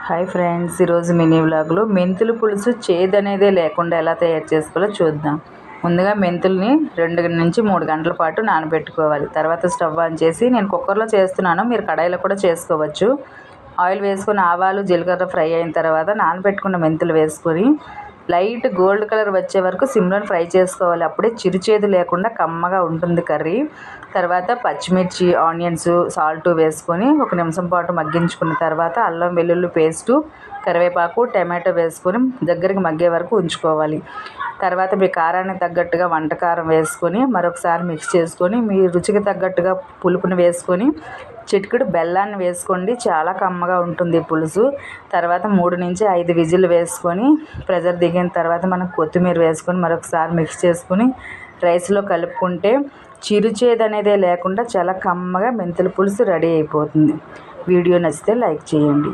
Hi friends, ఈరోజు mini వ్లాగ్లో మెంతుల పులుసు చేదనేదే లేకుండా ఎలా తయారు చేసుకోవాలో చూద్దాం. ముందుగా మెంతుల్ని 2 నుంచి 3 గంటల పాటు నానబెట్టుకోవాలి. తర్వాత స్టవ్ ఆన్ చేసి, నేను కుక్కర్లో చేస్తున్నాను, మీరు కడాయిలో కూడా చేసుకోవచ్చు. ఆయిల్ వేసుకొని ఆవాలు జీలకర్ర ఫ్రై అయిన తర్వాత నానబెట్టుకున్న మెంతులు వేసుకొని లైట్ గోల్డ్ కలర్ వచ్చే వరకు సిమ్లో ఫ్రై చేసుకోవాలి. అప్పుడే చిరుచేదు లేకుండా కమ్మగా ఉంటుంది కర్రీ. తర్వాత పచ్చిమిర్చి, ఆనియన్స్, సాల్ట్ వేసుకొని 1 నిమిషం పాటు మగ్గించుకున్న తర్వాత అల్లం వెల్లుల్లి పేస్టు, కరివేపాకు, టమాటో వేసుకొని దగ్గరికి మగ్గే వరకు ఉంచుకోవాలి. తర్వాత మీ కారానికి తగ్గట్టుగా వంట కారం వేసుకొని మరొకసారి మిక్స్ చేసుకొని, మీ రుచికి తగ్గట్టుగా పులుపుని వేసుకొని చిటికెడు బెల్లాన్ని వేసుకోండి. చాలా కమ్మగా ఉంటుంది పులుసు. తర్వాత 3 నుంచి 5 విజిల్ వేసుకొని ప్రెజర్ దిగిన తర్వాత మనం కొత్తిమీర వేసుకొని మరొకసారి మిక్స్ చేసుకొని రైస్లో కలుపుకుంటే చిరుచేదు అనేదే లేకుండా చాలా కమ్మగా మెంతుల పులుసు రెడీ అయిపోతుంది. వీడియో నచ్చితే లైక్ చేయండి.